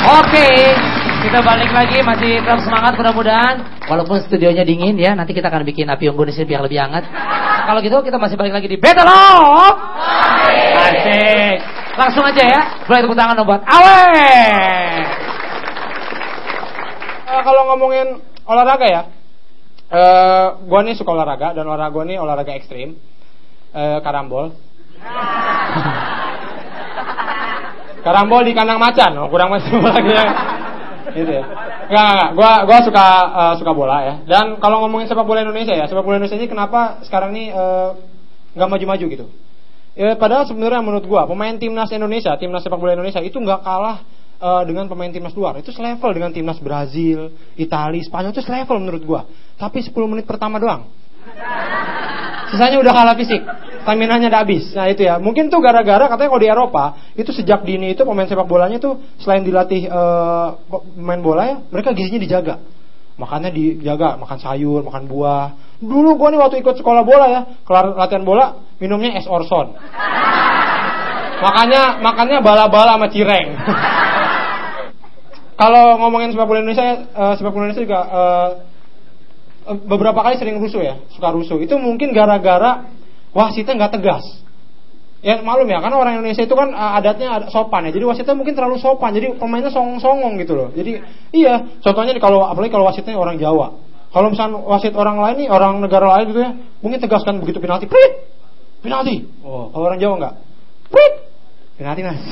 Oke, kita balik lagi, masih tetap semangat mudah-mudahan. Walaupun studionya dingin ya, nanti kita akan bikin api unggun di sini biar lebih hangat. Kalau gitu kita masih balik lagi di Battle of Asik. Langsung aja ya, boleh tepuk tangan buat Awe. Kalau ngomongin olahraga ya, gue nih suka olahraga dan olahraga gue nih olahraga ekstrim, karambol. Karambol di kandang macan, kurang masuk lagi ya. Gitu ya. Enggak. Gua suka bola ya. Dan kalau ngomongin sepak bola Indonesia ya, sepak bola Indonesia ini kenapa sekarang ini enggak maju-maju gitu. Ya, padahal sebenarnya menurut gua pemain timnas Indonesia, timnas sepak bola Indonesia itu enggak kalah dengan pemain timnas luar. Itu selevel dengan timnas Brazil, Italia, Spanyol, itu selevel menurut gua. Tapi 10 menit pertama doang. Sisanya udah kalah fisik, staminanya udah habis. Nah itu ya, mungkin tuh gara-gara katanya kalau di Eropa itu sejak dini itu pemain sepak bolanya tuh selain dilatih main bola ya, mereka gizinya dijaga. Makannya dijaga, makan sayur, makan buah. Dulu gua nih waktu ikut sekolah bola ya, kelar latihan bola minumnya es Orson. Makannya bala-bala sama cireng. Kalau ngomongin sepak bola Indonesia juga beberapa kali sering rusuh ya, suka rusuh. Itu mungkin gara-gara wasitnya nggak tegas. Ya malum ya, karena orang Indonesia itu kan adatnya sopan ya. Jadi wasitnya mungkin terlalu sopan, jadi pemainnya songong gitu loh. Jadi iya, contohnya apalagi kalau wasitnya orang Jawa. Kalau misalnya wasit orang lain nih, orang negara lain gitu ya, mungkin tegaskan begitu penalti, prit, penalti. Oh, kalau orang Jawa nggak, prit, penalti mas.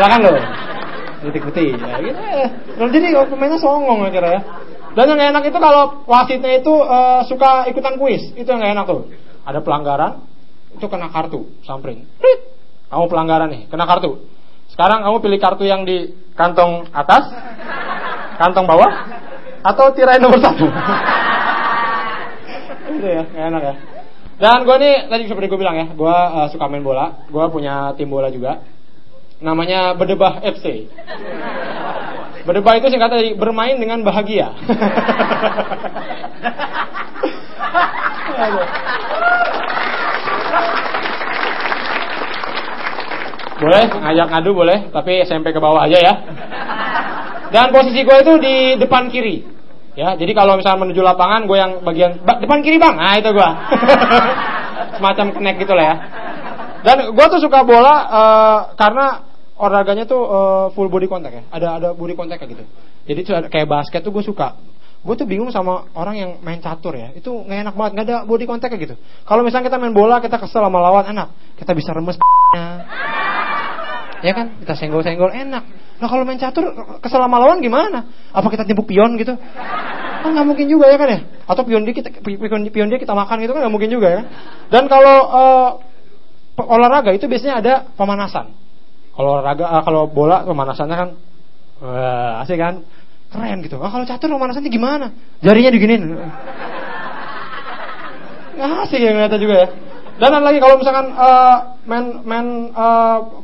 Silakan loh. Titik putih ya gitu ya. Jadi pemainnya songong kira ya. Dan yang gak enak itu kalau wasitnya itu suka ikutan kuis. Itu yang gak enak tuh. Ada pelanggaran, itu kena kartu, samperin. Kamu pelanggaran nih, kena kartu. Sekarang kamu pilih kartu yang di kantong atas, kantong bawah, atau tirai nomor 1. Itu ya, gak enak ya. Dan gue nih, tadi seperti gue bilang ya, gue suka main bola. Gue punya tim bola juga. Namanya Bedebah FC. Berdebah itu singkatan dari bermain dengan bahagia. Boleh ngajak ngadu boleh, tapi SMP ke bawah aja ya. Dan posisi gue itu di depan kiri. Ya, jadi kalau misalnya menuju lapangan, gue yang bagian depan kiri bang. Nah itu gue. Semacam connect gitu lah ya. Dan gue tuh suka bola karena olahraganya tuh full body contact ya. Ada body contact kayak gitu. Jadi kayak basket tuh gue suka. Gue tuh bingung sama orang yang main catur ya. Itu nggak enak banget, nggak ada body contact kayak gitu. Kalau misalnya kita main bola, kita kesel sama lawan, enak. Kita bisa remes ya kan? Kita senggol-senggol enak. Nah kalau main catur kesel sama lawan gimana? Apa kita timpuk pion gitu? Kan nggak mungkin juga ya kan ya? Atau pion dia kita makan gitu kan nggak mungkin juga ya. Dan kalau olahraga itu biasanya ada pemanasan. Kalau olahraga, kalau bola pemanasannya kan asik kan, keren gitu. Kalau catur pemanasannya gimana? Jarinya diginin. Asik ya ngeliatnya juga ya. Dan lagi kalau misalkan main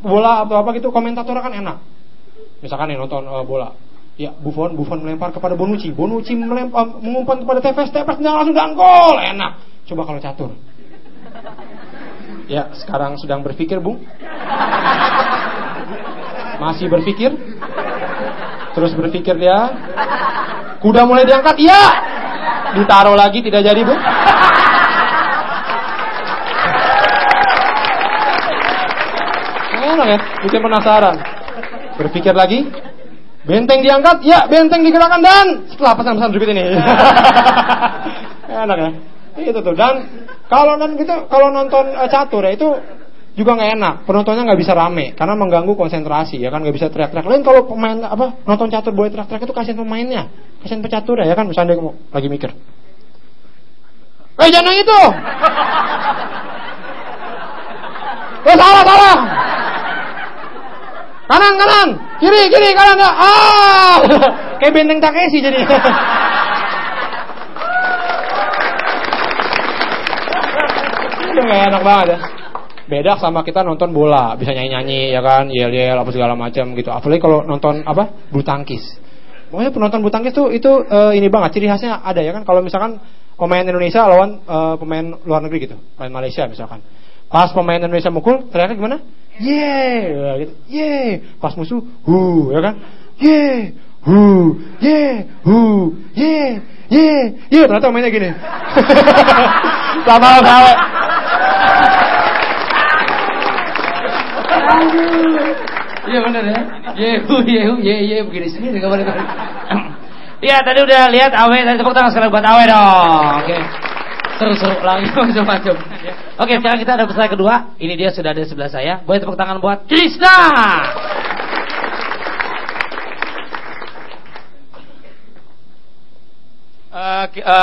bola atau apa gitu, komentatornya kan enak. Misalkan nih nonton bola, ya Buffon melempar kepada Bonucci mengumpan kepada Tevez langsung dan gol, enak. Coba kalau catur. Ya sekarang sedang berpikir Bung. Masih berpikir. Terus berpikir dia. Kuda mulai diangkat. Iya. Ditaruh lagi tidak jadi Bu. Enak ya. Bikin penasaran. Berpikir lagi. Benteng diangkat. Ya benteng digerakkan. Dan setelah pesan-pesan berikut ini. Enak ya. Itu tuh. Dan kalau nonton catur ya itu juga nggak enak, penontonnya nggak bisa rame karena mengganggu konsentrasi ya kan, nggak bisa teriak-teriak. Lain kalau pemain nonton catur boleh teriak-teriak itu kasihan pemainnya, kasihan pecaturnya ya kan, misalnya dia lagi mikir, jangan itu, salah, kanan, kiri kanan, kayak benteng Takeshi jadi. Itu nggak enak banget ya. Beda sama kita nonton bola, bisa nyanyi-nyanyi ya kan, yel-yel apa segala macam gitu. Apalagi kalau nonton bulu tangkis. Pokoknya penonton bulu tangkis tuh itu ini banget, ciri khasnya ada ya kan. Kalau misalkan pemain Indonesia lawan pemain luar negeri gitu, pemain Malaysia misalkan. Pas pemain Indonesia mukul, teriaknya gimana? ye, gitu, ye. Pas musuh, ya kan, ye, ye. Ternyata mainnya gini. Sama. Iya benar ya. Ye begini sendiri kabar itu. Iya tadi udah lihat Awe, tadi tepuk tangan sekali buat Awe dong. Oke. Seru-seru lagi macam-macam. Oke, sekarang kita ada peserta kedua. Ini dia sudah ada di sebelah saya. Boleh tepuk tangan buat Krisna.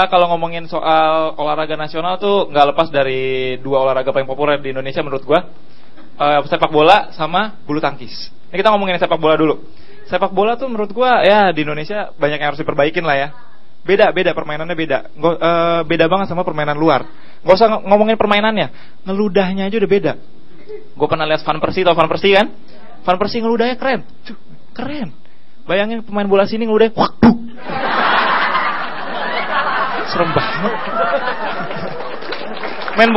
Kalau ngomongin soal olahraga nasional tuh nggak lepas dari dua olahraga paling populer di Indonesia menurut gua, sepak bola sama bulu tangkis. Ini kita ngomongin sepak bola dulu. Sepak bola tuh menurut gua ya di Indonesia banyak yang harus diperbaikin lah ya. Beda permainannya beda. Beda banget sama permainan luar. Gak usah ngomongin permainannya, ngeludahnya aja udah beda. Gue pernah lihat Van Persie, tau Van Persie kan? Van Persie ngeludahnya keren. Keren. Bayangin pemain bola sini ngeludahnya waduh. Serem banget. Main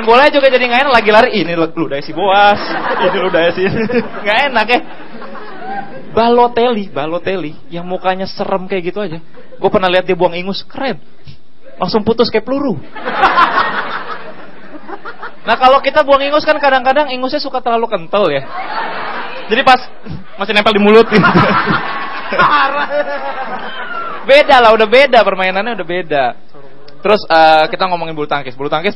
bolanya juga jadi nggak enak, lagi lari ini ludahnya si Boas, ini ludahnya si nggak enak ya. Balotelli yang mukanya serem kayak gitu aja. Gue pernah lihat dia buang ingus, keren. Langsung putus kayak peluru. Nah kalau kita buang ingus kan kadang-kadang ingusnya suka terlalu kental ya. Jadi pas masih nempel di mulut gitu. Beda lah, udah beda permainannya udah beda. Terus kita ngomongin bulu tangkis. Bulu tangkis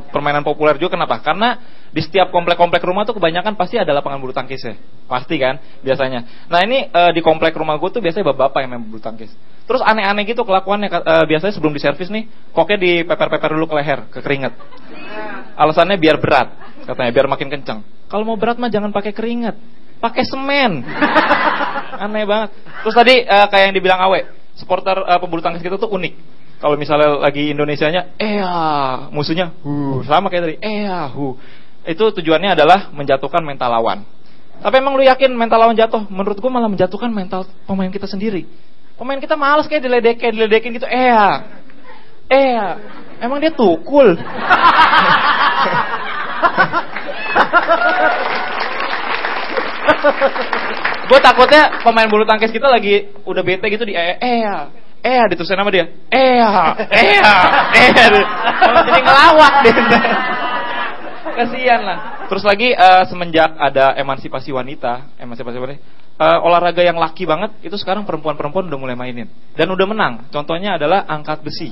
permainan populer juga kenapa? Karena di setiap komplek-komplek rumah tuh kebanyakan pasti ada lapangan bulu tangkis ya. Pasti kan biasanya. Nah ini di komplek rumah gue tuh biasanya bapak-bapak yang main bulu tangkis. Terus aneh-aneh gitu kelakuannya. Biasanya sebelum diservis nih, koknya dipeper-peper dulu ke leher, ke keringat. Alasannya biar berat, katanya biar makin kencang. Kalau mau berat mah jangan pakai keringat, pakai semen. Aneh banget. Terus tadi kayak yang dibilang Awe, supporter pebulu tangkis kita tuh unik. Kalau misalnya lagi Indonesianya, musuhnya, sama kayak tadi, itu tujuannya adalah menjatuhkan mental lawan. Tapi emang lu yakin mental lawan jatuh? Menurut gua malah menjatuhkan mental pemain kita sendiri. Pemain kita malas kayak diledekin gitu, emang dia tukul. Gue takutnya pemain bulu tangkis kita lagi udah bete gitu diterusin sama dia. Jadi ngelawak dia. Kasihan lah. Terus lagi semenjak ada emansipasi wanita, olahraga yang laki banget itu sekarang perempuan-perempuan udah mulai mainin dan udah menang. Contohnya adalah angkat besi.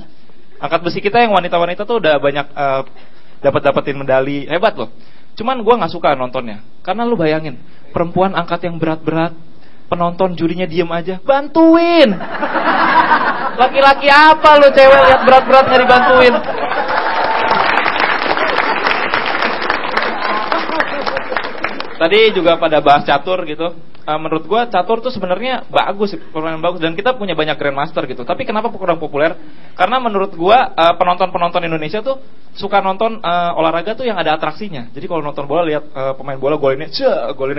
Angkat besi kita yang wanita-wanita tuh udah banyak dapetin medali, hebat loh. Cuman gue nggak suka nontonnya, karena lu bayangin perempuan angkat yang berat-berat, penonton jurinya diem aja, bantuin. Laki-laki apa lu cewek lihat berat-berat nggak dibantuin? Tadi juga pada bahas catur gitu. Menurut gua catur tuh sebenarnya bagus, permainan bagus dan kita punya banyak grandmaster gitu. Tapi kenapa kurang populer? Karena menurut gua penonton Indonesia tuh suka nonton olahraga tuh yang ada atraksinya. Jadi kalau nonton bola lihat pemain bola golinnya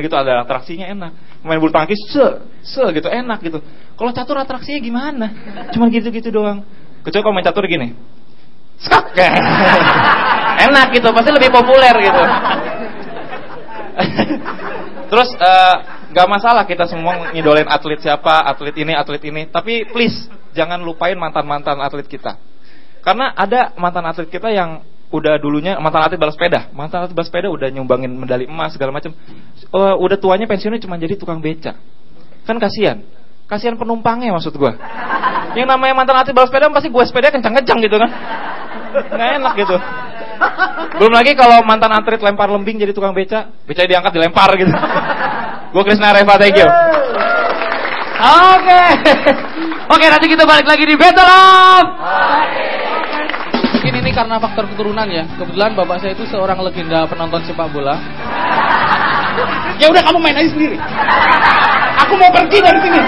gitu ada atraksinya enak. Pemain bulu tangkis gitu enak gitu. Kalau catur atraksinya gimana? Cuma gitu-gitu doang. Kecuali kalau main catur gini. Skak. Enak gitu, pasti lebih populer gitu. Terus gak masalah kita semua ngidolain atlet siapa, atlet ini, tapi please jangan lupain mantan-mantan atlet kita. Karena ada mantan atlet kita yang udah dulunya mantan atlet balap sepeda udah nyumbangin medali emas segala macam. Udah tuanya pensiunnya cuma jadi tukang beca. Kan kasihan penumpangnya maksud gua. Yang namanya mantan atlet balap sepeda pasti gua sepeda kencang-kencang gitu kan. Nggak enak gitu. Belum lagi kalau mantan atlet lempar lembing jadi tukang beca diangkat dilempar gitu. Gue Krisna Reva, thank you. Oke, nanti kita balik lagi di Battle of. Mungkin ini karena faktor keturunan ya. Kebetulan bapak saya itu seorang legenda penonton sepak bola. Ya udah kamu main aja sendiri. Aku mau pergi dari sini.